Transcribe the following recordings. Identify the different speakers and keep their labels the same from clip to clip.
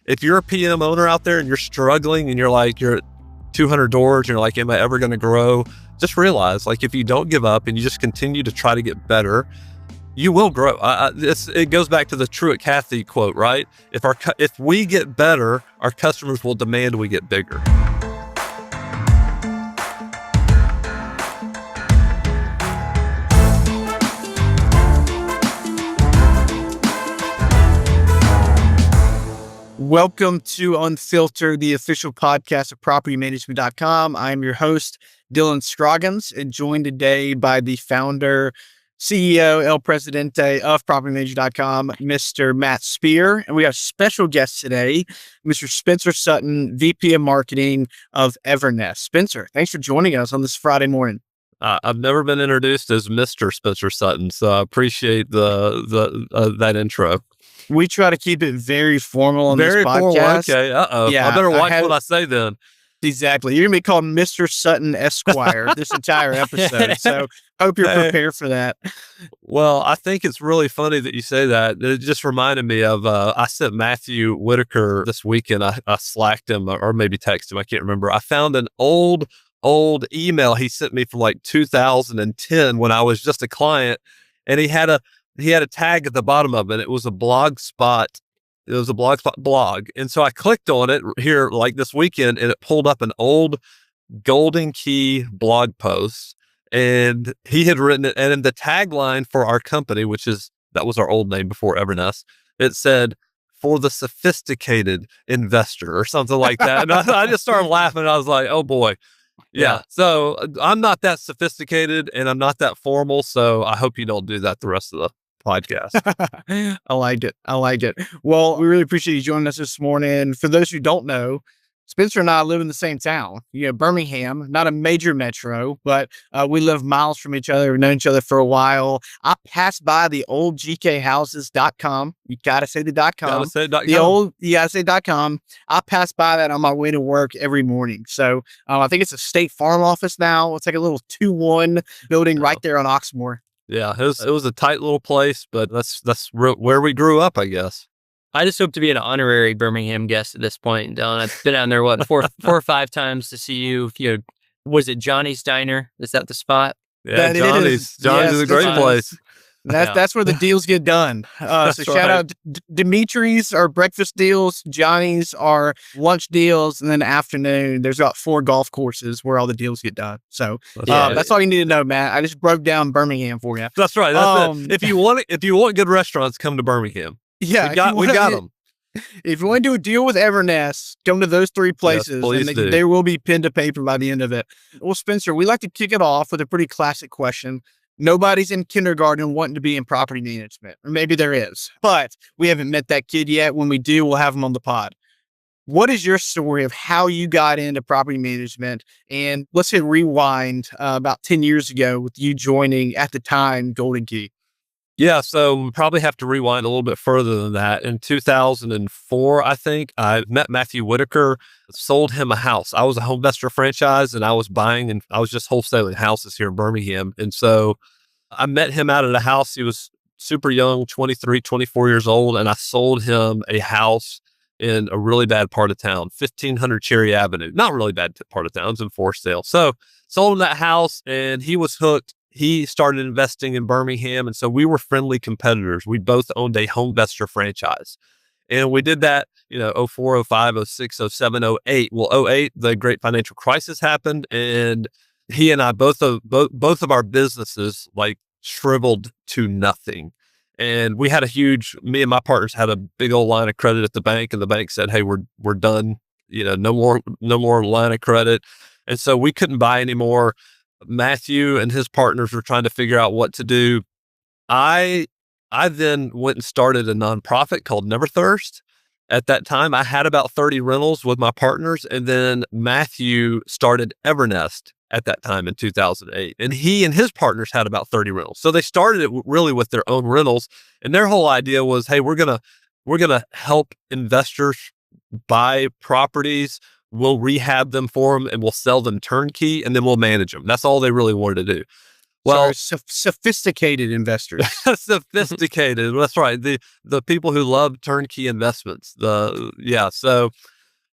Speaker 1: if you're a PM owner out there and you're struggling and you're at 200 doors and you're like, am I ever going to grow? Just realize, like, if you don't give up and you just continue to try to get better, you will grow. It goes back to the Truett Cathy quote, right? If we get better, our customers will demand we get bigger.
Speaker 2: Welcome to Unfiltered, the official podcast of propertymanagement.com. I'm your host, Dylan Scroggins, and joined today by the founder, CEO, El Presidente of propertymanagement.com, Mr. Matt Speer. And we have a special guest today, Mr. Spencer Sutton, VP of Marketing of Evernest. Spencer, thanks for joining us on this Friday morning.
Speaker 1: I've never been introduced as Mr. Spencer Sutton, so I appreciate that intro.
Speaker 2: We try to keep it very formal on this podcast.
Speaker 1: Formal, okay. Yeah, I better watch what I say then.
Speaker 2: Exactly. You're going to be called Mr. Sutton Esquire this entire episode. So hope you're prepared for that.
Speaker 1: Well, I think it's really funny that you say that. It just reminded me of, I sent Matthew Whitaker this weekend. I slacked him or maybe texted him. I can't remember. I found an old email he sent me from like 2010 when I was just a client, and he had a tag at the bottom of it. It was a blogspot. It was a blogspot blog. And so I clicked on it here like this weekend, and it pulled up an old Golden Key blog post, and he had written it. And in the tagline for our company, that was our old name before Evernest, it said, "For the sophisticated investor," or something like that. And I just started laughing. I was like, oh boy. Yeah. So I'm not that sophisticated and I'm not that formal. So I hope you don't do that the rest of the podcast.
Speaker 2: I liked it. Well, we really appreciate you joining us this morning. For those who don't know, Spencer and I live in the same town, Birmingham, not a major metro, but we live miles from each other. We've known each other for a while. I passed by the old gkhouses.com. You got to say the .com.
Speaker 1: Gotta say .com.
Speaker 2: You got to say .com. I pass by that on my way to work every morning. So I think it's a State Farm office now. It's like a little 2-1 building right there on Oxmoor.
Speaker 1: Yeah, it was a tight little place, but that's where we grew up, I guess.
Speaker 3: I just hope to be an honorary Birmingham guest at this point, Dylan. I've been down there, four or five times to see you. Was it Johnny's Diner? Is that the spot?
Speaker 1: Yeah, Johnny's. Johnny's is a great place.
Speaker 2: That's where the deals get done. So shout out Dimitri's are breakfast deals. Johnny's are lunch deals. And then afternoon, there's about 4 golf courses where all the deals get done. So that's all you need to know, Matt. I just broke down Birmingham for you.
Speaker 1: That's right. That's it. If you want good restaurants, come to Birmingham.
Speaker 2: Yeah,
Speaker 1: we got them.
Speaker 2: If you want to do a deal with Evernest, come to those 3 places,
Speaker 1: yes,
Speaker 2: and they will be pen to paper by the end of it. Well, Spencer, we like to kick it off with a pretty classic question. Nobody's in kindergarten wanting to be in property management, or maybe there is, but we haven't met that kid yet. When we do, we'll have him on the pod. What is your story of how you got into property management? And let's hit rewind about 10 years ago with you joining, at the time, Golden Key.
Speaker 1: Yeah, so we probably have to rewind a little bit further than that. In 2004, I think, I met Matthew Whitaker, sold him a house. I was a home investor franchise, and I was buying, and I was just wholesaling houses here in Birmingham. And so I met him out at a house. He was super young, 23, 24 years old, and I sold him a house in a really bad part of town, 1500 Cherry Avenue. Not really bad part of town, it's in for sale. So sold him that house, and he was hooked. He started investing in Birmingham, and so we were friendly competitors. We both owned a home investor franchise, and we did that, 04, 05, 06, 07, 08. Well, 08, the great financial crisis happened, and he and I, both of our businesses, like, shriveled to nothing. And we had me and my partners had a big old line of credit at the bank, and the bank said, "Hey, we're done. No more line of credit." And so we couldn't buy anymore. Matthew and his partners were trying to figure out what to do. I then went and started a nonprofit called Never Thirst. At that time, I had about 30 rentals with my partners, and then Matthew started Evernest at that time in 2008. And he and his partners had about 30 rentals. So they started it really with their own rentals. And their whole idea was, hey, we're going to help investors buy properties. We'll rehab them for them, and we'll sell them turnkey, and then we'll manage them. That's all they really wanted to do. Well,
Speaker 2: sophisticated investors.
Speaker 1: sophisticated. That's right. The people who love turnkey investments. So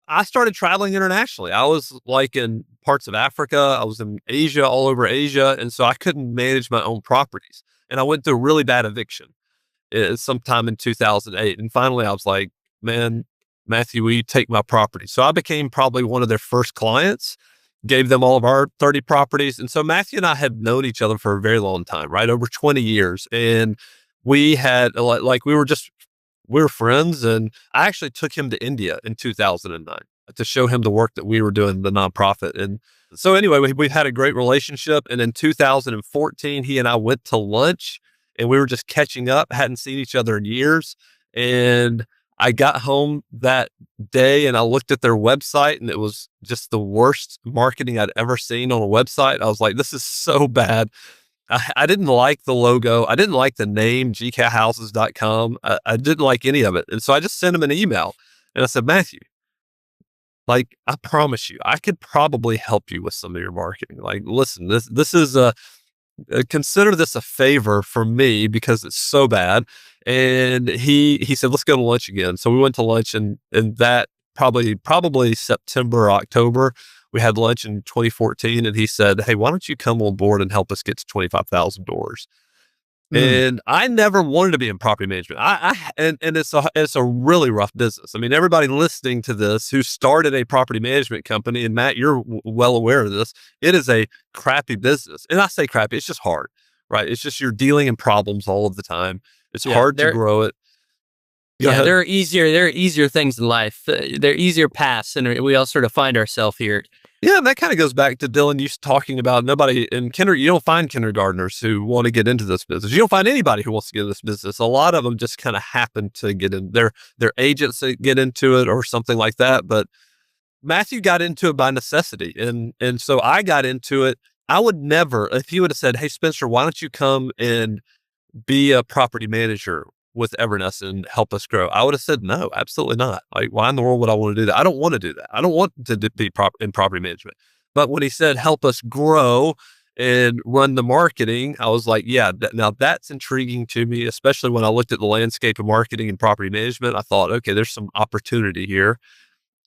Speaker 1: I started traveling internationally. I was like in parts of Africa. I was in Asia, all over Asia. And so I couldn't manage my own properties. And I went through a really bad eviction sometime in 2008. And finally I was like, man, Matthew, will you take my property? So I became probably one of their first clients, gave them all of our 30 properties. And so Matthew and I had known each other for a very long time, right? Over 20 years. And we had we were friends, and I actually took him to India in 2009 to show him the work that we were doing, the nonprofit. And so anyway, we've had a great relationship. And in 2014, he and I went to lunch, and we were just catching up, hadn't seen each other in years. And I got home that day and I looked at their website, and it was just the worst marketing I'd ever seen on a website. I was like, this is so bad. I didn't like the logo. I didn't like the name, gcathouses.com. I didn't like any of it. And so I just sent him an email and I said, Matthew, like, I promise you, I could probably help you with some of your marketing. Like, listen, this is consider this a favor for me because it's so bad. And he said, let's go to lunch again. So we went to lunch, and that probably September or October, we had lunch in 2014, and he said, hey, why don't you come on board and help us get to 25,000 doors? And I never wanted to be in property management. And it's a really rough business. I mean, everybody listening to this who started a property management company, and Matt, you're well aware of this, it is a crappy business. And I say crappy, it's just hard, right? It's just you're dealing in problems all of the time. It's hard to grow it.
Speaker 3: There are easier things in life. There are easier paths, and we all sort of find ourselves here.
Speaker 1: Yeah, and that kind of goes back to Dylan you talking about nobody in you don't find kindergartners who want to get into this business. You don't find anybody who wants to get into this business. A lot of them just kind of happen to get in. Their agents that get into it or something like that. But Matthew got into it by necessity. And so I got into it. I would never, if he would have said, hey, Spencer, why don't you come and be a property manager with Evernest and help us grow? I would have said, no, absolutely not. Like, why in the world would I want to do that? I don't want to do that. I don't want to be in property management. But when he said, help us grow and run the marketing, I was like, yeah, now that's intriguing to me, especially when I looked at the landscape of marketing and property management. I thought, okay, there's some opportunity here.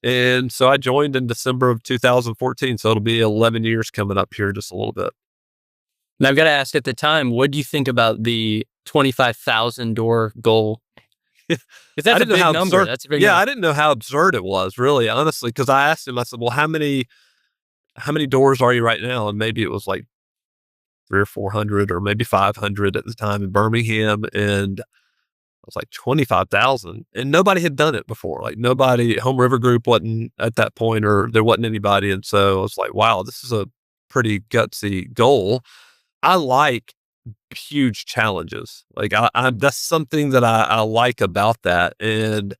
Speaker 1: And so I joined in December of 2014. So it'll be 11 years coming up here just a little bit.
Speaker 3: And I've got to ask, at the time, what do you think about the 25,000 door goal? Because that's a big number. That's a big number.
Speaker 1: I didn't know how absurd it was, really, honestly, because I asked him, I said, well, how many doors are you right now? And maybe it was like 300 or 400 or maybe 500 at the time in Birmingham. And I was like, 25,000. And nobody had done it before. Like, nobody, Home River Group wasn't at that point, or there wasn't anybody. And so I was like, wow, this is a pretty gutsy goal. I like huge challenges. Like, that's something that I like about that. And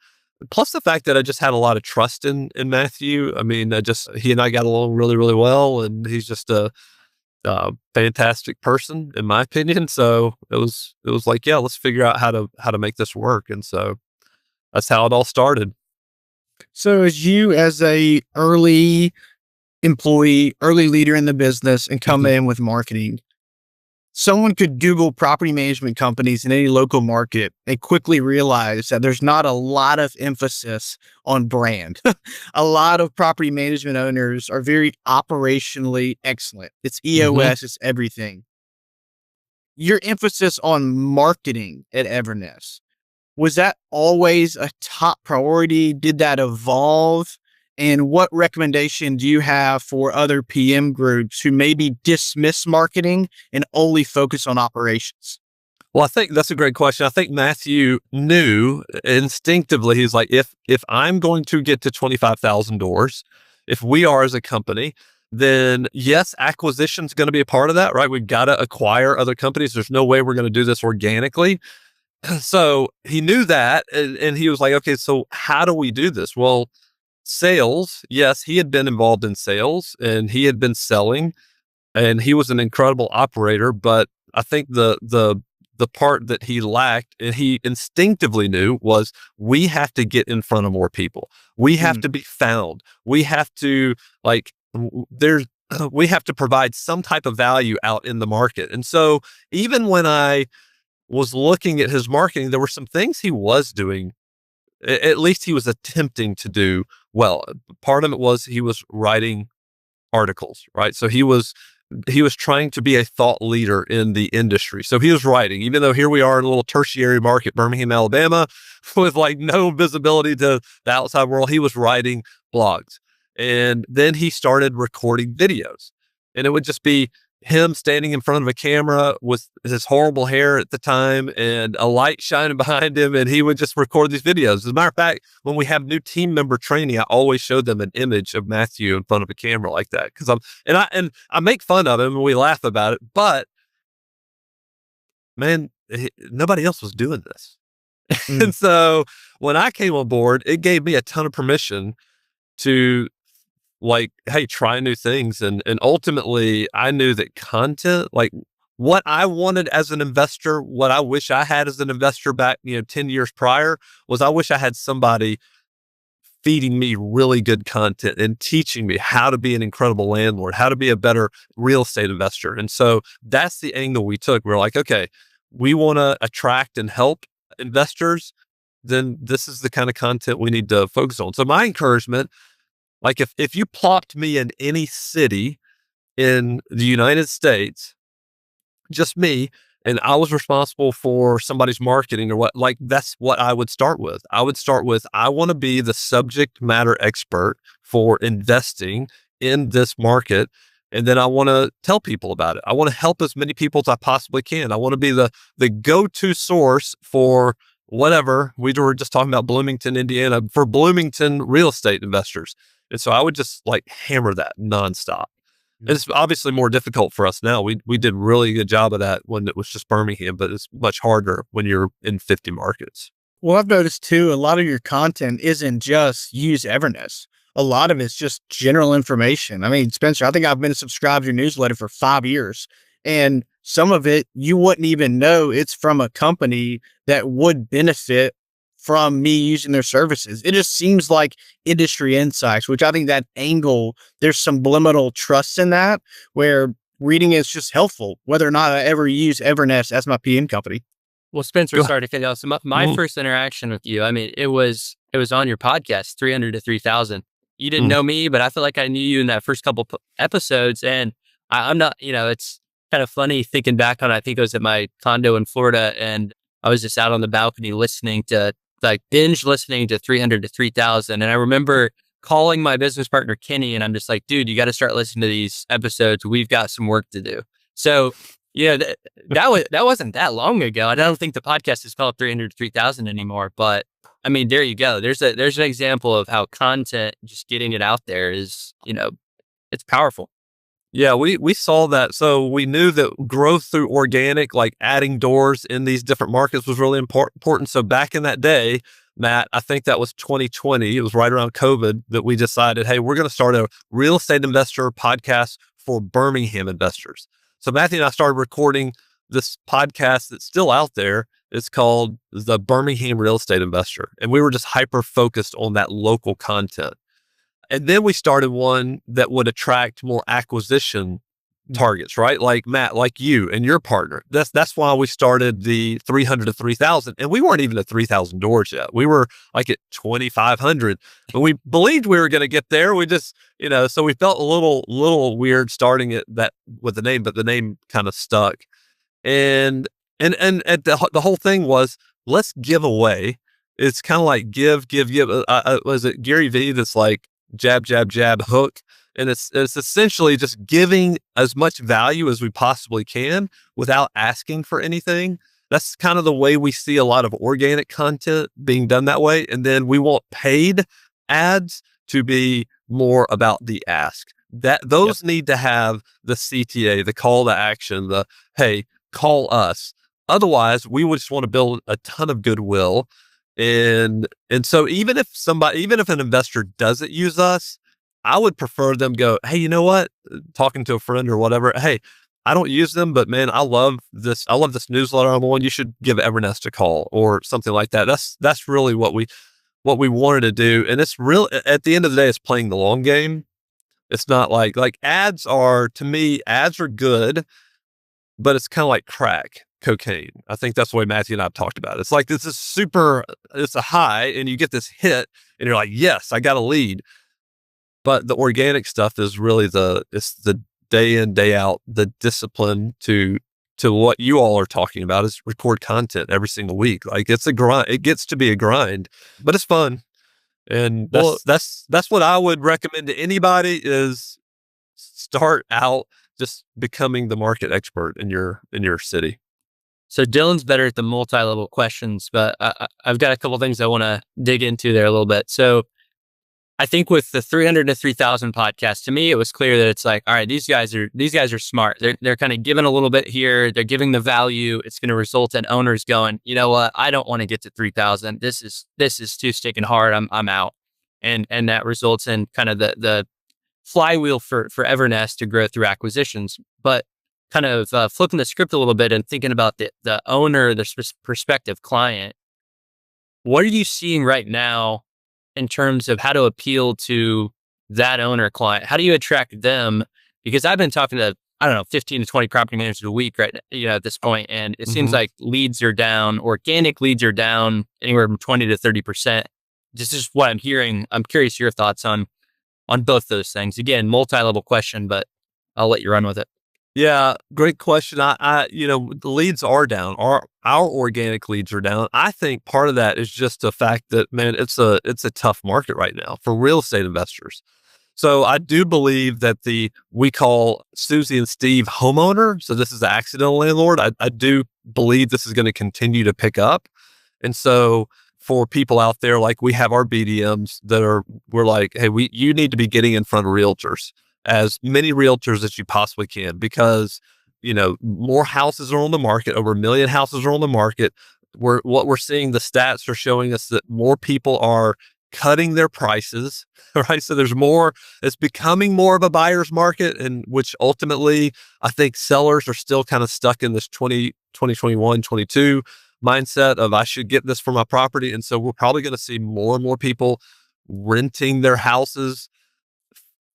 Speaker 1: plus the fact that I just had a lot of trust in Matthew. I mean, he and I got along really, really well, and he's just a fantastic person, in my opinion. So it was like, yeah, let's figure out how to make this work. And so that's how it all started.
Speaker 2: So as a early employee, early leader in the business, and come in with marketing, someone could Google property management companies in any local market and quickly realize that there's not a lot of emphasis on brand. A lot of property management owners are very operationally excellent. It's EOS, it's everything. Your emphasis on marketing at Evernest, was that always a top priority? Did that evolve? And what recommendation do you have for other PM groups who maybe dismiss marketing and only focus on operations?
Speaker 1: Well, I think that's a great question. I think Matthew knew instinctively, he's like, if I'm going to get to 25,000 doors, if we are as a company, then yes, acquisition's going to be a part of that, right? We've got to acquire other companies. There's no way we're going to do this organically. So he knew that, and he was like, okay, so how do we do this? Well, sales, yes, he had been involved in sales and he had been selling, and he was an incredible operator. But I think the part that he lacked, and he instinctively knew, was we have to get in front of more people. We have to be found. We have to, like, we have to provide some type of value out in the market. And so even when I was looking at his marketing, there were some things he was doing, at least he was attempting to do well. Part of it was he was writing articles, right? So he was trying to be a thought leader in the industry. So he was writing, even though here we are in a little tertiary market, Birmingham, Alabama, with like no visibility to the outside world, he was writing blogs. And then he started recording videos, and it would just be him standing in front of a camera with his horrible hair at the time and a light shining behind him. And he would just record these videos. As a matter of fact, when we have new team member training, I always show them an image of Matthew in front of a camera like that. Cause I make fun of him and we laugh about it, but man, nobody else was doing this. And so when I came on board, it gave me a ton of permission to like, hey, try new things. And ultimately I knew that content, like what I wanted as an investor, what I wish I had as an investor back, 10 years prior, was I wish I had somebody feeding me really good content and teaching me how to be an incredible landlord, how to be a better real estate investor. And so that's the angle we took. We're like, okay, we want to attract and help investors, then this is the kind of content we need to focus on. So my encouragement, like if you plopped me in any city in the United States, just me, and I was responsible for somebody's marketing or what, like that's what I would start with. I would start with, I want to be the subject matter expert for investing in this market. And then I want to tell people about it. I want to help as many people as I possibly can. I want to be the go-to source for whatever. We were just talking about Bloomington, Indiana, for Bloomington real estate investors. And so I would just like hammer that nonstop. And it's obviously more difficult for us now. We did a really good job of that when it was just Birmingham, but it's much harder when you're in 50 markets.
Speaker 2: Well, I've noticed too, a lot of your content isn't just use Evernest. A lot of it's just general information. I mean, Spencer, I think I've been subscribed to your newsletter for 5 years, and some of it you wouldn't even know it's from a company that would benefit from me using their services. It just seems like industry insights, which I think that angle, there's some subliminal trust in that where reading is just helpful, whether or not I ever use Evernest as my PM company.
Speaker 3: Well, Spencer, sorry to cut you off. So my first interaction with you, I mean, it was on your podcast, 300 to 3000. You didn't know me, but I feel like I knew you in that first couple episodes. And I'm not, it's kind of funny thinking back on, I think it was at my condo in Florida, and I was just out on the balcony listening to binge listening to 300 to 3000. And I remember calling my business partner, Kenny, and I'm just like, dude, you got to start listening to these episodes. We've got some work to do. So yeah, that wasn't that long ago. I don't think the podcast is called 300 to 3000 anymore, but I mean, there you go. There's an example of how content, just getting it out there is, it's powerful.
Speaker 1: Yeah, we saw that. So we knew that growth through organic, like adding doors in these different markets, was really important. So back in that day, Matt, I think that was 2020. It was right around COVID that we decided, hey, we're going to start a real estate investor podcast for Birmingham investors. So Matthew and I started recording this podcast that's still out there. It's called the Birmingham Real Estate Investor. And we were just hyper focused on that local content. And then we started one that would attract more acquisition targets, right? Like Matt, like you and your partner. That's why we started the 300 to 3000. And we weren't even at 3000 doors yet. We were like at 2,500. But we believed we were going to get there. We just, so we felt a little weird starting it that with the name, but the name kind of stuck. And the whole thing was, let's give away. It's kind of like give. Was it Gary Vee that's like, jab, jab, jab, hook. And it's essentially just giving as much value as we possibly can without asking for anything. That's kind of the way we see a lot of organic content being done that way. And then we want paid ads to be more about the ask. Those need to have the CTA, the call to action, the, hey, call us. Otherwise, we would just want to build a ton of goodwill. And so even if an investor doesn't use us, I would prefer them go, hey, you know what? Talking to a friend or whatever. Hey, I don't use them, but man, I love this newsletter I'm on. You should give Evernest a call or something like that. That's really what we wanted to do. And it's real, at the end of the day, it's playing the long game. It's not like ads are, to me, ads are good, but it's kind of like crack cocaine. I think that's the way Matthew and I have talked about it. It's like this is it's a high and you get this hit and you're like, yes, I got a lead. But the organic stuff is really it's the day in, day out, the discipline to what you all are talking about is record content every single week. Like it's a grind. It gets to be a grind, but it's fun. And that's what I would recommend to anybody is start out just becoming the market expert in your city.
Speaker 3: So Dylan's better at the multi-level questions, but I've got a couple things I want to dig into there a little bit. So I think with the 300 to 3,000 podcast, to me, it was clear that it's like, all right, these guys are smart. They're kind of giving a little bit here. They're giving the value. It's going to result in owners going, you know what? I don't want to get to 3,000. This is too sticking hard. I'm out. And that results in kind of the flywheel for Evernest to grow through acquisitions. But kind of flipping the script a little bit and thinking about the owner, the prospective client, what are you seeing right now in terms of how to appeal to that owner client? How do you attract them? Because I've been talking to, I don't know, 15 to 20 property managers a week right now, at this point, and it seems like leads are down, organic leads are down anywhere from 20 to 30%. This is what I'm hearing. I'm curious your thoughts on both those things. Again, multi-level question, but I'll let you run with it.
Speaker 1: Yeah, great question. The leads are down. Our organic leads are down. I think part of that is just the fact that, man, it's a tough market right now for real estate investors. So I do believe that we call Susie and Steve homeowner. So this is the accidental landlord. I do believe this is going to continue to pick up. And so for people out there, like we have our BDMs we're like, hey, you need to be getting in front of realtors, as many realtors as you possibly can, because, more houses are on the market, over 1 million houses are on the market. What we're seeing, the stats are showing us that more people are cutting their prices, right? So it's becoming more of a buyer's market, and which ultimately I think sellers are still kind of stuck in this 2021, 22 mindset of I should get this for my property. And so we're probably going to see more and more people renting their houses.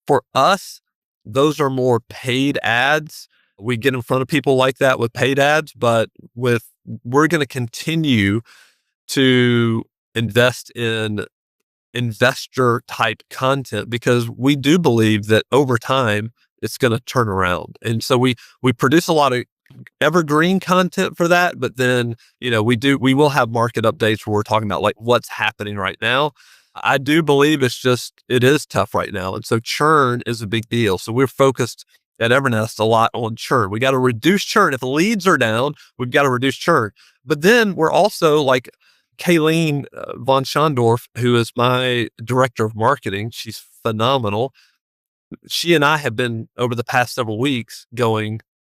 Speaker 1: For us, those are more paid ads. We get in front of people like that with paid ads, but we're going to continue to invest in investor type content because we do believe that over time it's going to turn around. And so we produce a lot of evergreen content for that, but then, we will have market updates where we're talking about like what's happening right now. I do believe it is tough right now. And so churn is a big deal. So we're focused at Evernest a lot on churn. We got to reduce churn. If the leads are down, we've got to reduce churn. But then we're also like Kayleen von Schondorf, who is my director of marketing. She's phenomenal. She and I have been over the past several weeks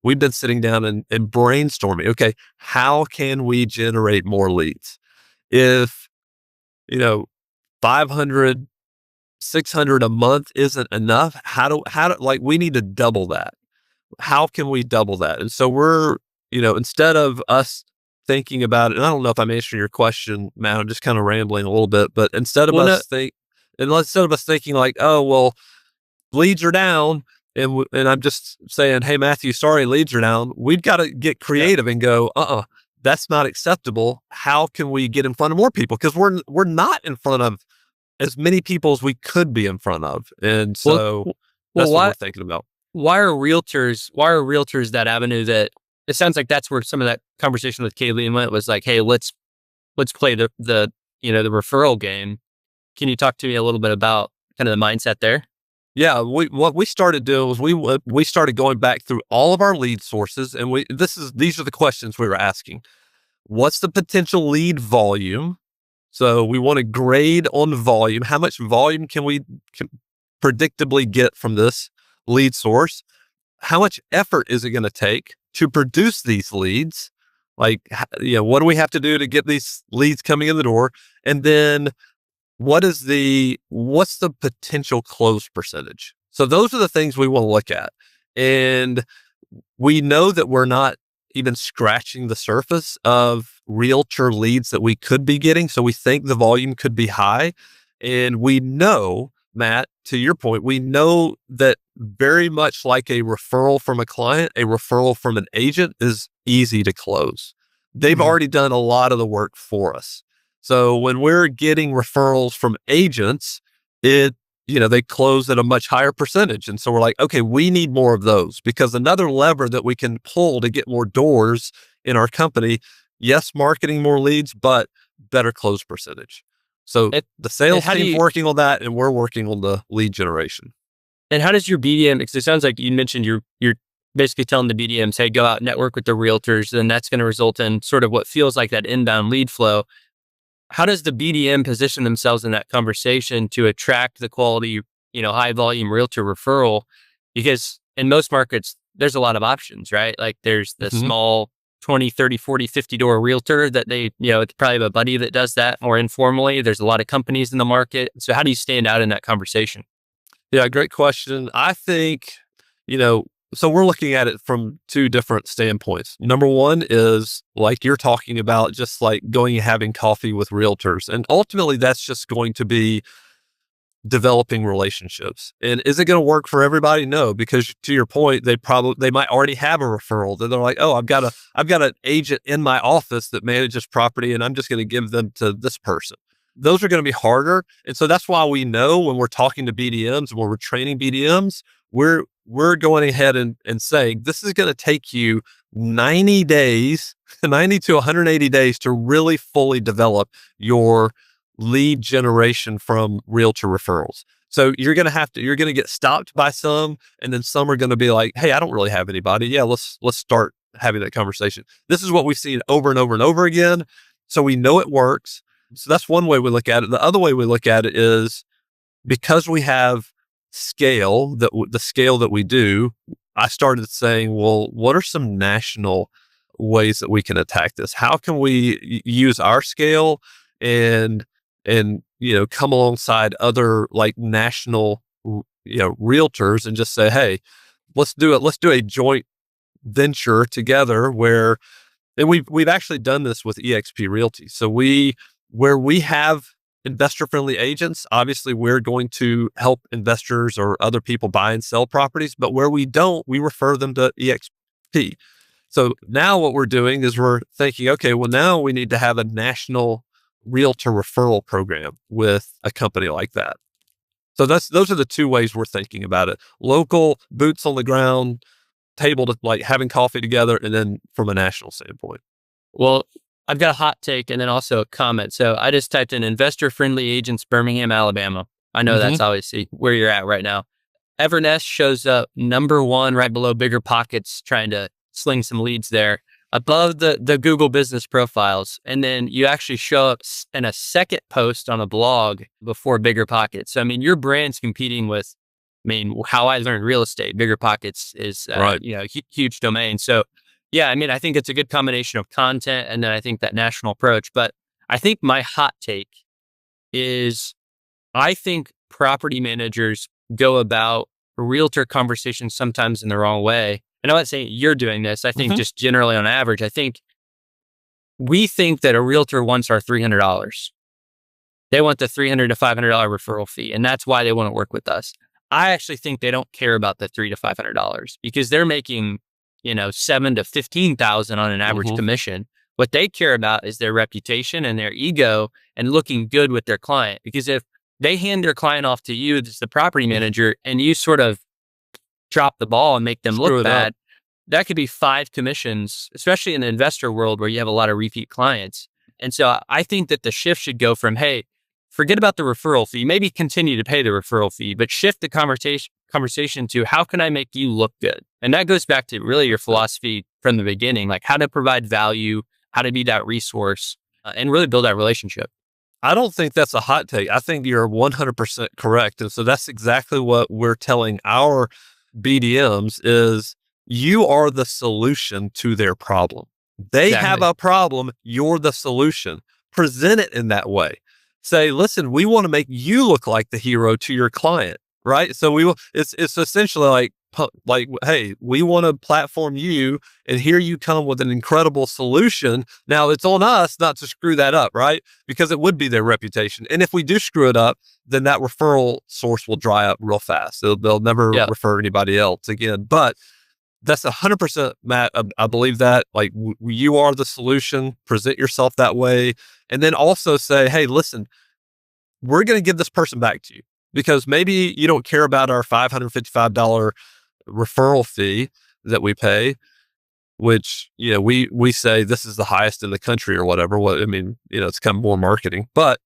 Speaker 1: we've been sitting down and brainstorming. Okay, how can we generate more leads? If, 500, 600 a month isn't enough, we need to double that. How can we double that? And so we're, instead of us thinking about it, and I don't know if I'm answering your question, Matt, I'm just kind of rambling a little bit, but instead of us thinking like, oh, well, leads are down, and I'm just saying, hey, Matthew, sorry, leads are down. We've got to get creative and go, that's not acceptable. How can we get in front of more people? Because we're not in front of as many people as we could be in front of. And so that's what we're thinking about.
Speaker 3: Why are realtors that avenue that it sounds like that's where some of that conversation with Kayleen went, was like, hey, let's play the referral game. Can you talk to me a little bit about kind of the mindset there?
Speaker 1: Yeah, what we started doing was we started going back through all of our lead sources, and these are the questions we were asking. What's the potential lead volume? So we want to grade on volume. How much volume can we predictably get from this lead source? How much effort is it going to take to produce these leads? Like, what do we have to do to get these leads coming in the door? And then what's the potential close percentage? So those are the things we want to look at. And we know that we're not even scratching the surface of realtor leads that we could be getting. So we think the volume could be high. And we know Matt, to your point, we know that very much like a referral from a client, a referral from an agent is easy to close. They've already done a lot of the work for us. So when we're getting referrals from agents, they close at a much higher percentage. And so we're like, okay, we need more of those, because another lever that we can pull to get more doors in our company, yes, marketing more leads, but better close percentage. So the sales team's working on that, and we're working on the lead generation.
Speaker 3: And how does your BDM, because it sounds like you mentioned you're basically telling the BDMs, hey, go out, network with the realtors, then that's going to result in sort of what feels like that inbound lead flow. How does the BDM position themselves in that conversation to attract the quality, high volume realtor referral? Because in most markets, there's a lot of options, right? Like there's the small 20, 30, 40, 50 door realtor that they, it's probably a buddy that does that more informally. There's a lot of companies in the market. So how do you stand out in that conversation?
Speaker 1: Yeah, great question. I think, so we're looking at it from two different standpoints. Number one is like you're talking about, just like going and having coffee with realtors. And ultimately that's just going to be developing relationships. And is it going to work for everybody? No, because to your point, they might already have a referral that they're like, oh, I've got an agent in my office that manages property, and I'm just going to give them to this person. Those are going to be harder. And so that's why we know when we're talking to BDMs, when we're training BDMs, we're going ahead and saying, this is going to take you 90 days, 90 to 180 days to really fully develop your lead generation from realtor referrals. So you're going to get stopped by some, and then some are going to be like, hey, I don't really have anybody. Yeah, let's start having that conversation. This is what we've seen over and over and over again. So we know it works. So that's one way we look at it. The other way we look at it is, because we have scale, the scale that we do, I started saying, well, what are some national ways that we can attack this? How can we use our scale and come alongside other like national, realtors, and just say, hey, let's do it. Let's do a joint venture together and we've actually done this with eXp Realty. So where we have investor-friendly agents, obviously we're going to help investors or other people buy and sell properties, but where we don't, we refer them to eXp. So now what we're doing is we're thinking, okay, well now we need to have a national realtor referral program with a company like that. So those are the two ways we're thinking about it. Local, boots on the ground, table to like having coffee together, and then from a national standpoint.
Speaker 3: Well, I've got a hot take and then also a comment. So I just typed in investor-friendly agents, Birmingham, Alabama. I know that's obviously where you're at right now. Evernest shows up number one, right below Bigger Pockets, trying to sling some leads there, above the Google business profiles. And then you actually show up in a second post on a blog before Bigger Pockets. So, I mean, your brand's competing with, how I learned real estate. Bigger Pockets is,
Speaker 1: right.
Speaker 3: Huge domain. So, yeah, I think it's a good combination of content and then I think that national approach. But I think my hot take is, I think property managers go about realtor conversations sometimes in the wrong way. And I'm not saying you're doing this. I think just generally on average, I think we think that a realtor wants our $300. They want the $300 to $500 referral fee. And that's why they want to work with us. I actually think they don't care about the $300 to $500 because they're making, $7,000 to $15,000 on an average commission. What they care about is their reputation and their ego and looking good with their client. Because if they hand their client off to you as the property manager and you sort of drop the ball and make them look bad, that could be 5 commissions, especially in the investor world where you have a lot of repeat clients. And so I think that the shift should go from, hey, forget about the referral fee, maybe continue to pay the referral fee, but shift the conversation to how can I make you look good? And that goes back to really your philosophy from the beginning, like how to provide value, how to be that resource, and really build that relationship.
Speaker 1: I don't think that's a hot take. I think you're 100% correct. And so that's exactly what we're telling our BDMs is you are the solution to their problem. They have a problem. You're the solution. Present it in that way. Say, listen, we want to make you look like the hero to your client, right? So it's essentially like, like, hey, we want to platform you, and here you come with an incredible solution. Now it's on us not to screw that up, right? Because it would be their reputation. And if we do screw it up, then that referral source will dry up real fast. They'll never refer anybody else again. But that's 100%, Matt. I believe that. Like, you are the solution. Present yourself that way, and then also say, "Hey, listen, we're going to give this person back to you because maybe you don't care about our $555 referral fee that we pay, which we say this is the highest in the country or whatever. What I mean, it's kind of more marketing, but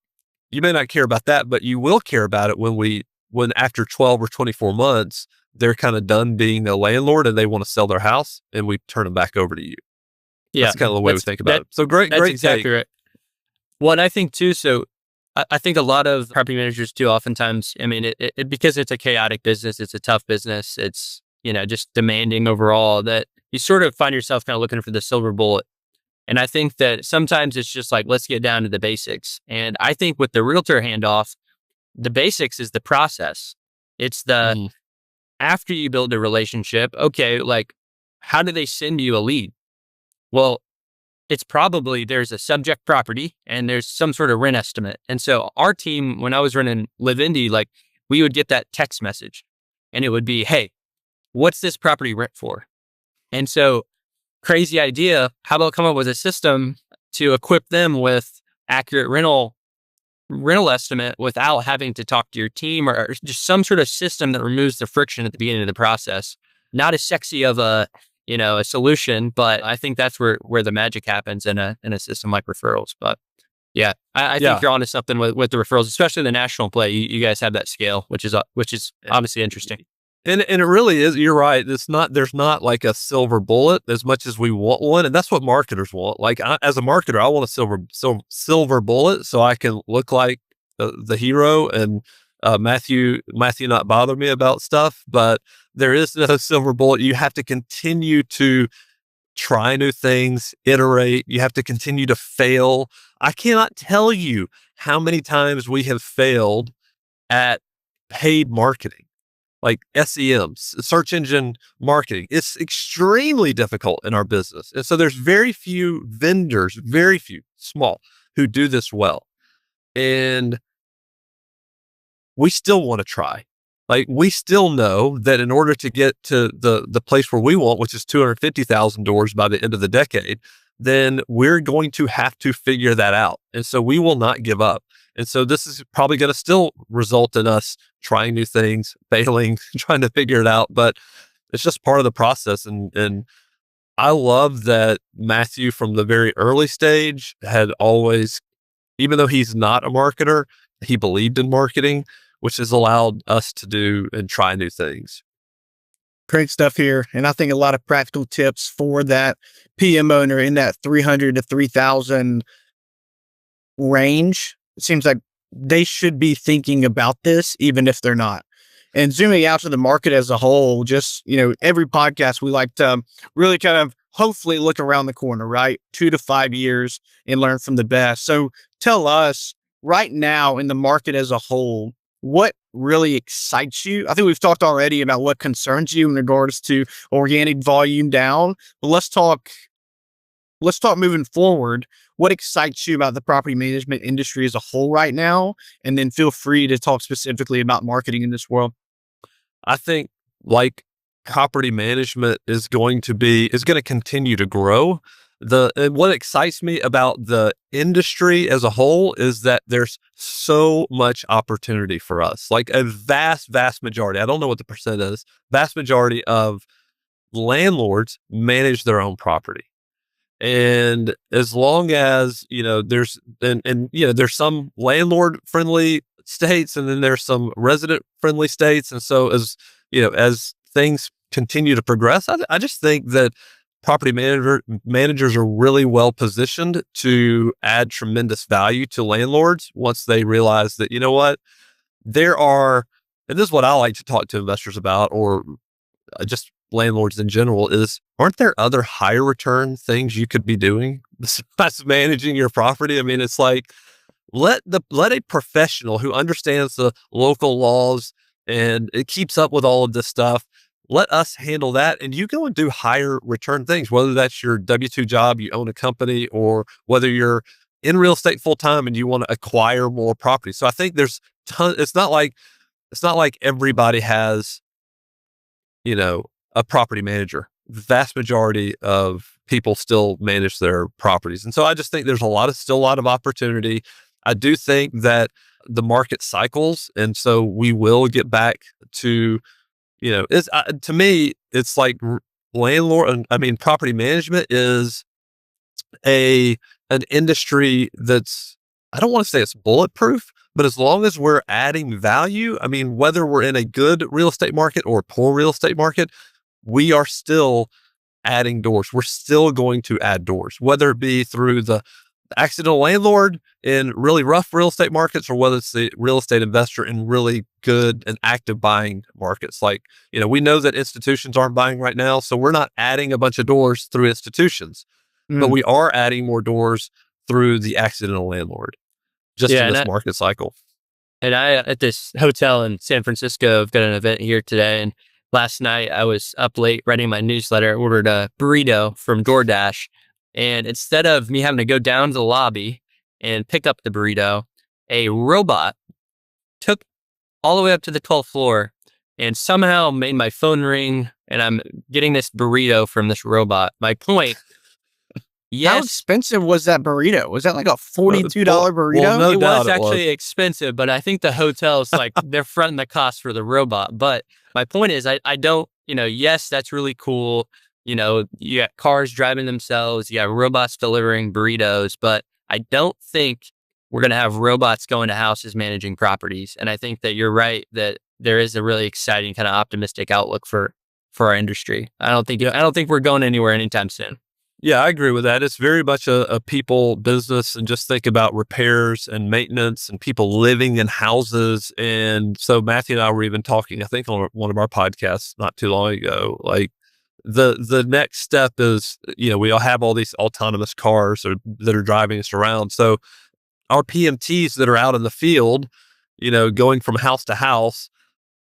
Speaker 1: you may not care about that, but you will care about it when after 12 or 24 months." They're kind of done being a landlord and they want to sell their house, and we turn them back over to you.
Speaker 3: Yeah.
Speaker 1: That's kind of the way we think about it. So great
Speaker 3: exactly
Speaker 1: take.
Speaker 3: Right. Well, and I think too, so I think a lot of property managers too, oftentimes, I mean, it because it's a chaotic business, it's a tough business, it's, just demanding overall, that you sort of find yourself kind of looking for the silver bullet. And I think that sometimes it's just like, let's get down to the basics. And I think with the realtor handoff, the basics is the process. It's the, after you build a relationship, okay, like, how do they send you a lead? Well, it's probably there's a subject property and there's some sort of rent estimate. And so our team, when I was running Live Indy, like, we would get that text message and it would be, hey, what's this property rent for? And so, crazy idea, how about come up with a system to equip them with accurate rental estimate without having to talk to your team, or just some sort of system that removes the friction at the beginning of the process. Not as sexy of a solution, but I think that's where the magic happens in a system like referrals. But yeah, I think you're onto something with the referrals, especially the national play. You guys have that scale, which is obviously interesting.
Speaker 1: And it really is. You're right. There's not like a silver bullet as much as we want one, and that's what marketers want. Like, as a marketer, I want a silver bullet so I can look like the hero, and Matthew not bother me about stuff. But there is no silver bullet. You have to continue to try new things, iterate. You have to continue to fail. I cannot tell you how many times we have failed at paid marketing. Like SEM, search engine marketing. It's extremely difficult in our business. And so there's very few vendors, very few, small, who do this well. And we still want to try. Like, we still know that in order to get to the place where we want, which is 250,000 doors by the end of the decade, then we're going to have to figure that out. And so we will not give up. And so this is probably going to still result in us trying new things, failing, trying to figure it out, but it's just part of the process. And I love that Matthew, from the very early stage, had always, even though he's not a marketer, he believed in marketing, which has allowed us to do and try new things.
Speaker 2: Great stuff here. And I think a lot of practical tips for that PM owner in that 300 to 3,000 range. It seems like they should be thinking about this, even if they're not. And zooming out to the market as a whole, just, every podcast, we like to really kind of hopefully look around the corner, right? 2 to 5 years and learn from the best. So tell us right now in the market as a whole, what really excites you? I think we've talked already about what concerns you in regards to organic volume down, but let's talk moving forward. What excites you about the property management industry as a whole right now? And then feel free to talk specifically about marketing in this world.
Speaker 1: I think, like, property management is going to continue to grow. What excites me about the industry as a whole is that there's so much opportunity for us. Like, a vast majority, I don't know what the percent is, vast majority of landlords manage their own property. And as long as, there's some landlord friendly states, and then there's some resident friendly states. And so as things continue to progress, I just think that property managers are really well positioned to add tremendous value to landlords once they realize that, and this is what I like to talk to investors about, or just landlords in general, aren't there other higher return things you could be doing besides managing your property? I mean, it's like, let a professional who understands the local laws and it keeps up with all of this stuff, let us handle that. And you go and do higher return things, whether that's your W-2 job, you own a company, or whether you're in real estate full time and you want to acquire more property. So I think there's it's not like everybody has, a property manager. The vast majority of people still manage their properties. And so I just think there's still a lot of opportunity. I do think that the market cycles. And so we will get back to, to me, it's like property management is an industry that's, I don't want to say it's bulletproof, but as long as we're adding value, whether we're in a good real estate market or a poor real estate market, we are still adding doors. We're still going to add doors, whether it be through the accidental landlord in really rough real estate markets, or whether it's the real estate investor in really good and active buying markets. Like, we know that institutions aren't buying right now, so we're not adding a bunch of doors through institutions, but we are adding more doors through the accidental landlord, just in this market cycle.
Speaker 3: And I, at this hotel in San Francisco, I've got an event here today. And last night I was up late writing my newsletter, ordered a burrito from DoorDash. And instead of me having to go down to the lobby and pick up the burrito, a robot took all the way up to the 12th floor and somehow made my phone ring, and I'm getting this burrito from this robot. My point, yes.
Speaker 2: How expensive was that burrito? Was that like a $42 burrito?
Speaker 1: Well, no
Speaker 3: it
Speaker 1: doubt
Speaker 3: was actually expensive, but I think the hotel's like, they're fronting the cost for the robot. But my point is, I don't, yes, that's really cool. You got cars driving themselves, you got robots delivering burritos, but I don't think we're going to have robots going to houses managing properties. And I think that you're right that there is a really exciting kind of optimistic outlook for our industry. I don't think we're going anywhere anytime soon.
Speaker 1: Yeah, I agree with that. It's very much a people business, and just think about repairs and maintenance and people living in houses. And so Matthew and I were even talking, I think on one of our podcasts not too long ago, like the next step is, we all have all these autonomous cars that are driving us around. So our PMTs that are out in the field, going from house to house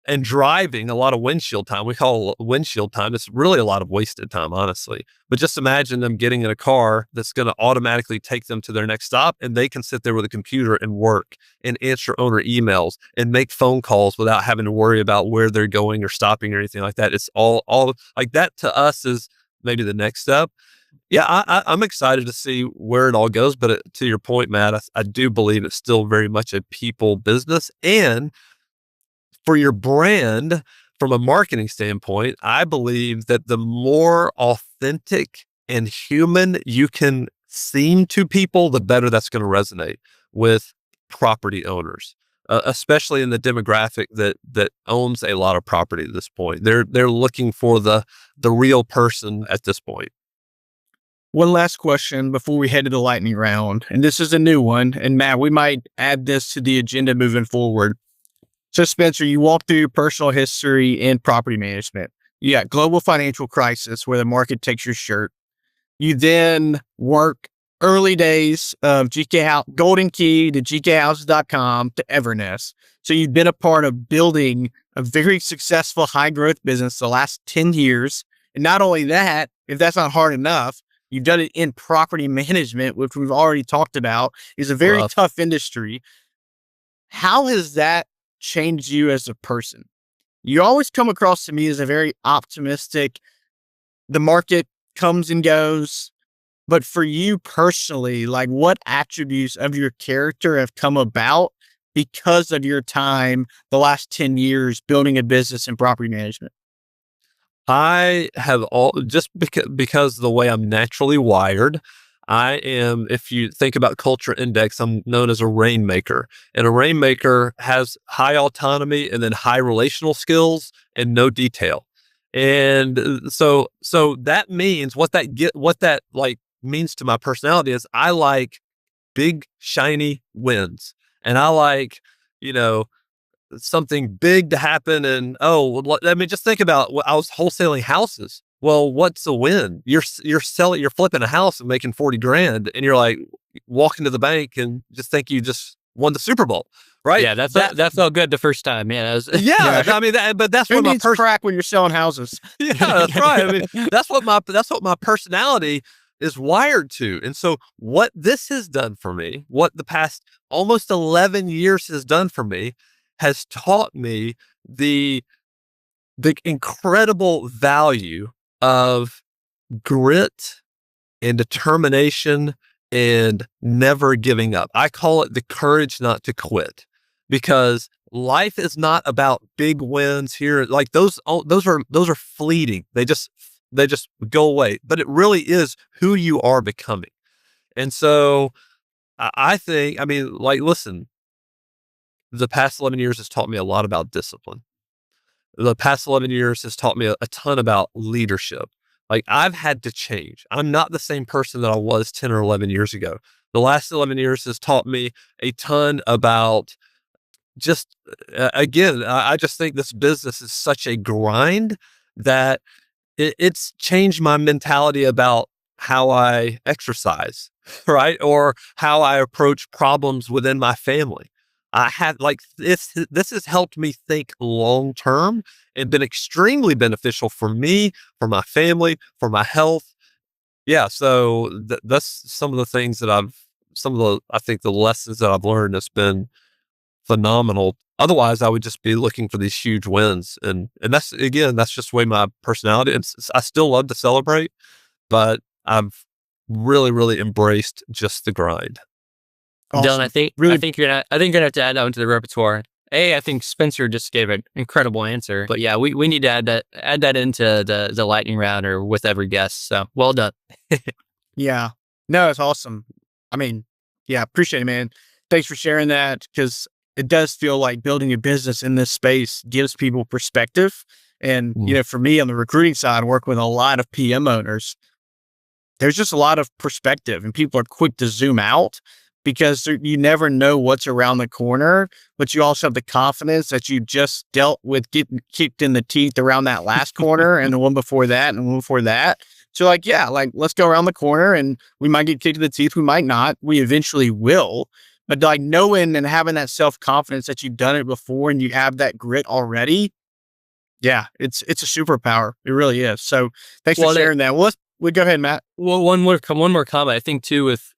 Speaker 1: and driving a lot of windshield time. We call it windshield time. It's really a lot of wasted time, honestly. But just imagine them getting in a car that's going to automatically take them to their next stop, and they can sit there with a computer and work and answer owner emails and make phone calls without having to worry about where they're going or stopping or anything like that. It's all like that. To us is maybe the next step. Yeah, I'm excited to see where it all goes. But to your point, Matt, I do believe it's still very much a people business. And for your brand, from a marketing standpoint, I believe that the more authentic and human you can seem to people, the better that's going to resonate with property owners, especially in the demographic that owns a lot of property at this point. They're looking for the real person at this point.
Speaker 2: One last question before we head to the lightning round, and this is a new one. And Matt, we might add this to the agenda moving forward. So Spencer, you walk through your personal history in property management. You got global financial crisis where the market takes your shirt. You then work early days of GK House, Golden Key to GKHouses.com to Evernest. So you've been a part of building a very successful high growth business the last 10 years. And not only that, if that's not hard enough, you've done it in property management, which we've already talked about is a very tough industry. How has that changed you as a person? You always come across to me as a very optimistic, the market comes and goes, but for you personally, like what attributes of your character have come about because of your time the last 10 years building a business in property management?
Speaker 1: I have just because of the way I'm naturally wired. I am, if you think about culture index, I'm known as a rainmaker, and a rainmaker has high autonomy and then high relational skills and no detail. And so that means what that like means to my personality is I like big, shiny wins, and I like, something big to happen. And just think about I was wholesaling houses. Well, what's a win? You're flipping a house and making 40 grand, and you're like walking to the bank and just think you just won the Super Bowl, right?
Speaker 3: Yeah, that felt good the first time. Yeah, that was,
Speaker 1: Yeah, I mean, but that's
Speaker 2: Who
Speaker 1: what my
Speaker 2: needs crack when you're selling houses?
Speaker 1: yeah, that's right. I mean, that's what my personality is wired to. And so what this has done for me, what the past almost 11 years has done for me, has taught me the incredible value of grit and determination and never giving up. I call it the courage not to quit, because life is not about big wins here. Like those are fleeting. They just go away. But it really is who you are becoming. And so I think, I mean, like, listen, the past 11 years has taught me a lot about discipline. The past 11 years has taught me a ton about leadership. Like, I've had to change. I'm not the same person that I was 10 or 11 years ago. The last 11 years has taught me a ton about just, again, I just think this business is such a grind that it's changed my mentality about how I exercise, right? Or how I approach problems within my family. I have, like, this has helped me think long term and been extremely beneficial for me, for my family, for my health. Yeah. So that's some of the things that I think the lessons that I've learned has been phenomenal. Otherwise, I would just be looking for these huge wins. And that's, again, that's just the way my personality is. I still love to celebrate, but I've really, really embraced just the grind.
Speaker 3: Dylan,
Speaker 2: Awesome.
Speaker 3: I think you're gonna have to add that one to the repertoire. I think Spencer just gave an incredible answer, but yeah, we need to add that into the lightning round or with every guest. So well done.
Speaker 2: Yeah. No, it's awesome. I mean, yeah, appreciate it, man. Thanks for sharing that, because it does feel like building a business in this space gives people perspective. And, for me on the recruiting side, I work with a lot of PM owners. There's just a lot of perspective, and people are quick to zoom out because you never know what's around the corner, but you also have the confidence that you just dealt with getting kicked in the teeth around that last corner and the one before that and the one before that. So let's go around the corner, and we might get kicked in the teeth. We might not. We eventually will. But like knowing and having that self-confidence that you've done it before and you have that grit already. Yeah, it's a superpower. It really is. So thanks for sharing that. Well, go ahead, Matt.
Speaker 3: Well, one more comment. I think too, with,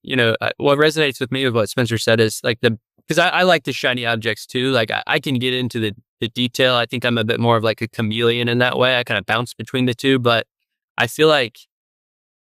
Speaker 3: what resonates with me with what Spencer said is like because I like the shiny objects too. Like I can get into the detail. I think I'm a bit more of like a chameleon in that way. I kind of bounce between the two, but I feel like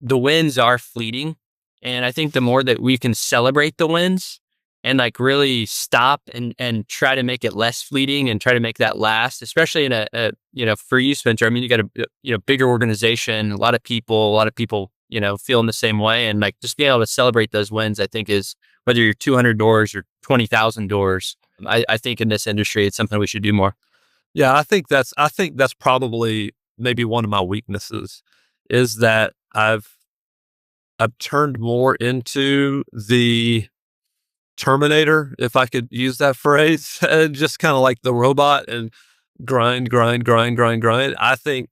Speaker 3: the wins are fleeting. And I think the more that we can celebrate the wins and like really stop and try to make it less fleeting and try to make that last, especially in a for you, Spencer, I mean, you got a bigger organization, a lot of people, feeling the same way. And like just being able to celebrate those wins, I think is, whether you're 200 doors or 20,000 doors, I think in this industry, it's something we should do more.
Speaker 1: Yeah. I think that's probably maybe one of my weaknesses, is that I've turned more into the Terminator, if I could use that phrase, just kind of like the robot and grind. I think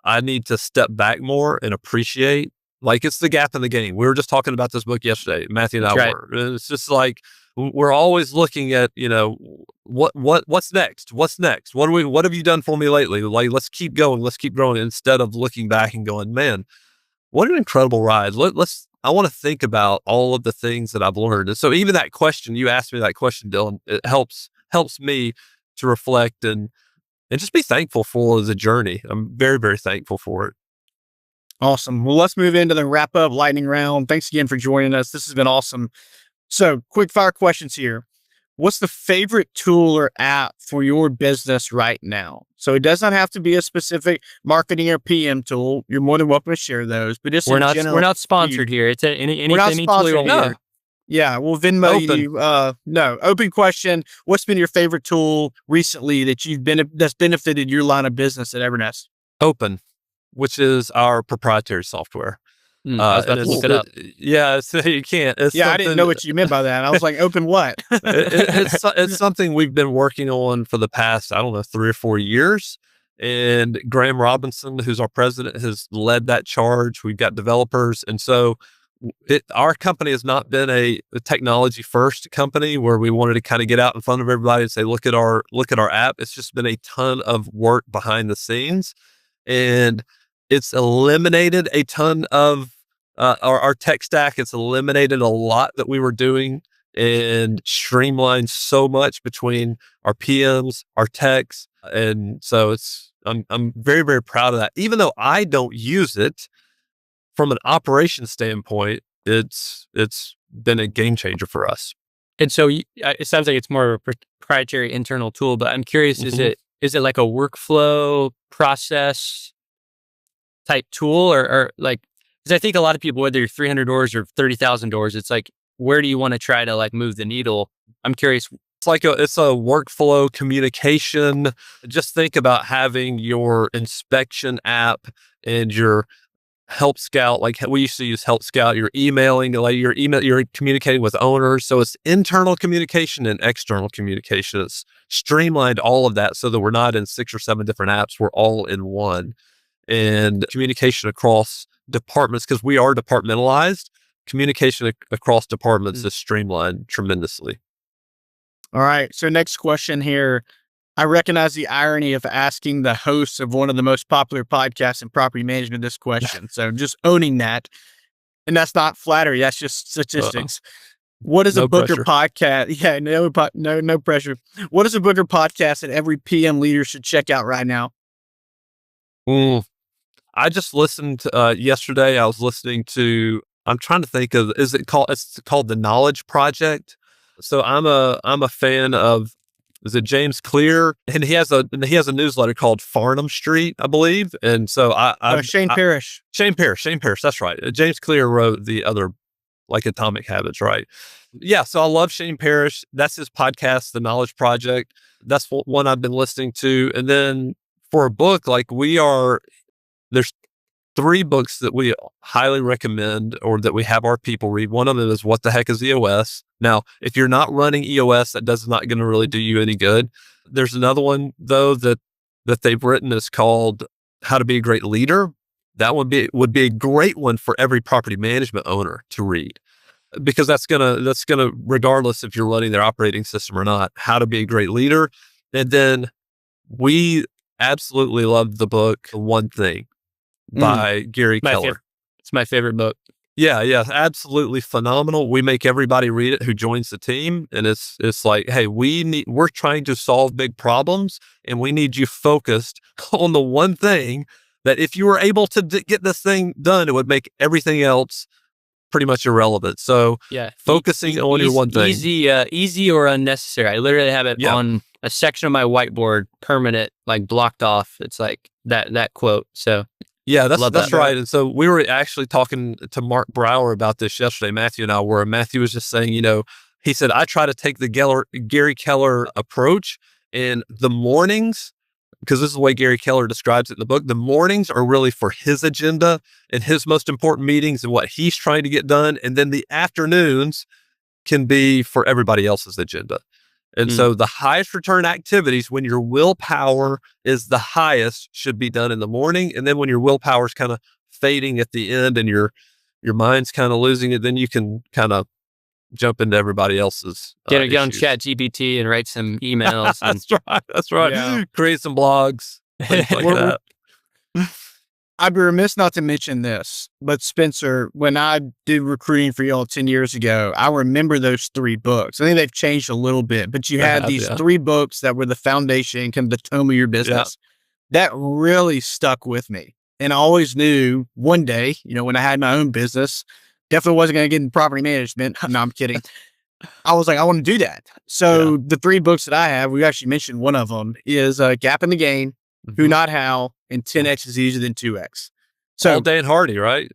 Speaker 1: I need to step back more and appreciate, like, it's the gap in the game. We were just talking about this book yesterday, Matthew and I were. It's just like, we're always looking at, what's next? What's next? What have you done for me lately? Like, let's keep going. Let's keep growing, instead of looking back and going, man, what an incredible ride. I want to think about all of the things that I've learned. And so even that question, you asked me that question, Dylan, it helps me to reflect and just be thankful for the journey. I'm very, very thankful for it.
Speaker 2: Awesome. Well, let's move into the wrap up lightning round. Thanks again for joining us. This has been awesome. So quick fire questions here. What's the favorite tool or app for your business right now? So it does not have to be a specific marketing or PM tool. You're more than welcome to share those, but just
Speaker 3: we're not sponsored here. It's anything.
Speaker 2: We're not sponsored.
Speaker 3: No.
Speaker 2: Yeah, we'll Venmo you. No, open question. What's been your favorite tool recently that's benefited your line of business at Evernest?
Speaker 1: Open, which is our proprietary software.
Speaker 3: I was about to look it up.
Speaker 1: Yeah, so you can't.
Speaker 2: I didn't know what you meant by that. I was like, open what?
Speaker 1: It's something we've been working on for the past, 3 or 4 years. And Graham Robinson, who's our president, has led that charge. We've got developers. And so our company has not been a technology first company where we wanted to kind of get out in front of everybody and say, look at our app. It's just been a ton of work behind the scenes, and it's eliminated a ton of our tech stack. It's eliminated a lot that we were doing and streamlined so much between our PMs, our techs. And so I'm very, very proud of that. Even though I don't use it from an operation standpoint, it's been a game changer for us.
Speaker 3: And so it sounds like it's more of a proprietary internal tool, but I'm curious, is it like a workflow process type tool or like, because I think a lot of people, whether you're 300 doors or 30,000 doors, it's like, where do you want to try to like move the needle? I'm curious.
Speaker 1: It's a workflow communication. Just think about having your inspection app and your Help Scout. Like we used to use Help Scout. You're emailing, you're communicating with owners. So it's internal communication and external communication. It's streamlined all of that so that we're not in 6 or 7 different apps. We're all in one. And communication across departments, because we are departmentalized, communication across departments is streamlined tremendously.
Speaker 2: All right. So next question here. I recognize the irony of asking the host of one of the most popular podcasts in property management this question. So just owning that. And that's not flattery. That's just statistics. What is a Booker podcast? Yeah, no pressure. What is a Booker podcast that every PM leader should check out right now?
Speaker 1: I just listened yesterday. I was listening to, I'm trying to think of, it's called The Knowledge Project. So I'm a fan of, is it James Clear? And he has a newsletter called Farnham Street, I believe. And so
Speaker 2: Shane Parrish.
Speaker 1: Shane Parrish. That's right. James Clear wrote the other, like Atomic Habits, right? Yeah. So I love Shane Parrish. That's his podcast, The Knowledge Project. That's one I've been listening to. And then for a book, there's 3 books that we highly recommend or that we have our people read. One of them is What the Heck is EOS? Now, if you're not running EOS, that does not going to really do you any good. There's another one though that they've written is called How to Be a Great Leader. That would be a great one for every property management owner to read, because that's gonna regardless if you're running their operating system or not, How to Be a Great Leader. And then we absolutely love the book One Thing by Gary Keller.
Speaker 3: It's my favorite book.
Speaker 1: Yeah, absolutely phenomenal. We make everybody read it who joins the team, and it's like, hey, we're trying to solve big problems, and we need you focused on the one thing that if you were able to get this thing done, it would make everything else pretty much irrelevant. So focusing on your one thing,
Speaker 3: easy or unnecessary. I literally have it on a section of my whiteboard, permanent, like blocked off. It's like that quote. So.
Speaker 1: Yeah, that's right. And so we were actually talking to Mark Brower about this yesterday. Matthew and I were. And Matthew was just saying, he said, I try to take the Gary Keller approach in the mornings, because this is the way Gary Keller describes it in the book. The mornings are really for his agenda and his most important meetings and what he's trying to get done. And then the afternoons can be for everybody else's agenda. And so the highest return activities, when your willpower is the highest, should be done in the morning. And then when your willpower is kind of fading at the end and your mind's kind of losing it, then you can kind of jump into everybody else's
Speaker 3: get on ChatGPT and write some emails.
Speaker 1: That's right. Yeah. Create some blogs. Things like that.
Speaker 2: I'd be remiss not to mention this, but Spencer, when I did recruiting for y'all 10 years ago, I remember those 3 books. I think they've changed a little bit, but you had these 3 books that were the foundation, kind of the tome of your business. That really stuck with me. And I always knew one day, when I had my own business, definitely wasn't going to get in property management. No, I'm kidding. I was like, I want to do that. So the 3 books that I have, we actually mentioned one of them is Gap in the Gain, Who Not How, and 10X is easier than 2X. So
Speaker 1: All Day and Hardy, right?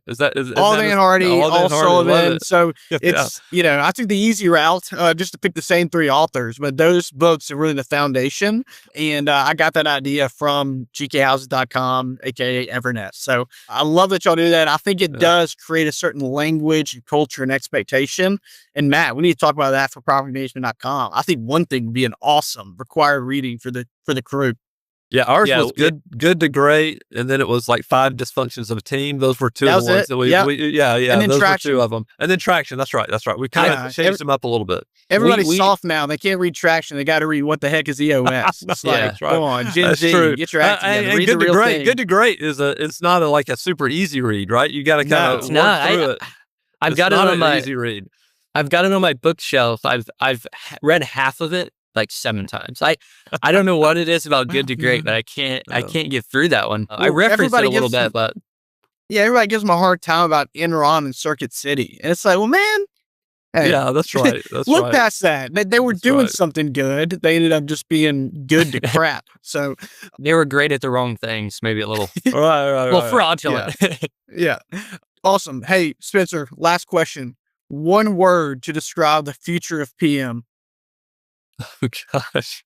Speaker 2: All Day and Hardy, All Sullivan. So it's, I took the easy route just to pick the same 3 authors, but those books are really the foundation. And I got that idea from gkhouses.com, aka Evernest. So I love that y'all do that. I think it does create a certain language and culture and expectation. And Matt, we need to talk about that for propertymanagement.com. I think One Thing would be an awesome required reading for the crew.
Speaker 1: Yeah, ours
Speaker 3: Yeah,
Speaker 1: was good to great, and then it was like 5 dysfunctions of a team. Those were two
Speaker 2: That
Speaker 1: of
Speaker 2: was
Speaker 1: the ones
Speaker 2: it.
Speaker 1: that we,
Speaker 2: Yep.
Speaker 1: yeah,
Speaker 2: And then
Speaker 1: those
Speaker 2: traction.
Speaker 1: were 2 of them. And then traction. That's right. We kind
Speaker 2: Yeah.
Speaker 1: of changed them up a little bit.
Speaker 2: Everybody's
Speaker 3: we-
Speaker 2: soft now. They can't read traction. They got to read what the heck is EOS. It's
Speaker 3: Yeah.
Speaker 2: like,
Speaker 1: That's right.
Speaker 2: come on, Gen
Speaker 1: That's
Speaker 2: Z,
Speaker 1: true.
Speaker 2: get your act together.
Speaker 1: And
Speaker 3: Read
Speaker 1: good
Speaker 3: the
Speaker 1: to
Speaker 3: real
Speaker 1: great.
Speaker 3: thing.
Speaker 1: Good to great it's not like a super easy read, right? You got to
Speaker 2: No,
Speaker 1: kind of
Speaker 2: it's
Speaker 1: work
Speaker 3: not.
Speaker 1: through it.
Speaker 3: I've
Speaker 1: It's
Speaker 3: got it
Speaker 1: not
Speaker 3: on
Speaker 1: an
Speaker 3: my
Speaker 1: easy read.
Speaker 3: I've got it on my bookshelf. I've read half of it like 7 times. I don't know what it is about Good to Great, but I can't get through that one. I
Speaker 2: Well,
Speaker 3: referenced it
Speaker 2: everybody
Speaker 3: a little
Speaker 2: gives
Speaker 3: bit, but
Speaker 2: Yeah, everybody gives them a hard time about Enron and Circuit City. And it's like, well, man, hey,
Speaker 1: Yeah, that's right. That's
Speaker 2: look
Speaker 1: right.
Speaker 2: past that. They were
Speaker 1: That's
Speaker 2: doing
Speaker 1: right.
Speaker 2: something good. They ended up just being good to crap. So,
Speaker 3: they were great at the wrong things. Maybe a little
Speaker 1: Right.
Speaker 3: fraudulent.
Speaker 2: yeah. Awesome. Hey, Spencer, last question. One word to describe the future of PM.
Speaker 1: Oh, gosh.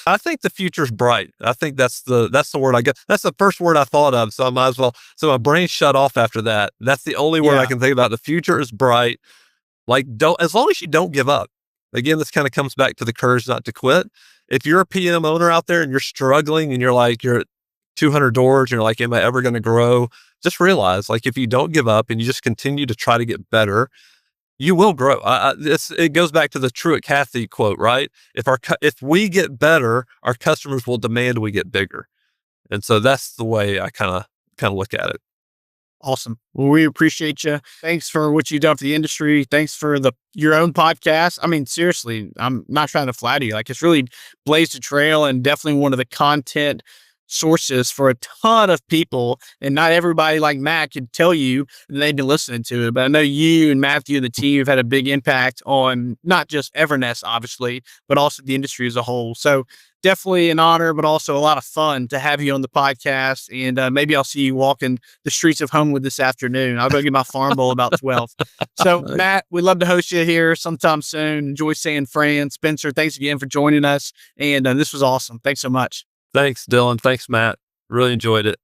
Speaker 1: I think the future's bright. I think that's the word I get. That's the first word I thought of. So I might as well. So my brain shut off after that. That's the only word
Speaker 2: Yeah.
Speaker 1: I can think about. The future is bright. Like, as long as you don't give up. Again, this kind of comes back to the courage not to quit. If you're a PM owner out there and you're struggling and you're at 200 doors and you're like, am I ever going to grow? Just realize, like, if you don't give up and you just continue to try to get better, you will grow. It goes back to the Truett Cathy quote, right? If we get better, our customers will demand we get bigger. And so that's the way I kind of look at it.
Speaker 2: Awesome. Well, we appreciate you. Thanks for what you've done for the industry. Thanks for your own podcast. I mean, seriously, I'm not trying to flatter you. Like, it's really blazed a trail and definitely one of the content sources for a ton of people. And not everybody like Matt could tell you they've been listening to it. But I know you and Matthew and the team have had a big impact on not just Evernest, obviously, but also the industry as a whole. So definitely an honor, but also a lot of fun to have you on the podcast. And maybe I'll see you walking the streets of Homewood this afternoon. I'll go get my farm bowl about 12. So Matt, we'd love to host you here sometime soon. Enjoy San Fran. Spencer, thanks again for joining us. And this was awesome. Thanks so much.
Speaker 1: Thanks, Dylan. Thanks, Matt. Really enjoyed it.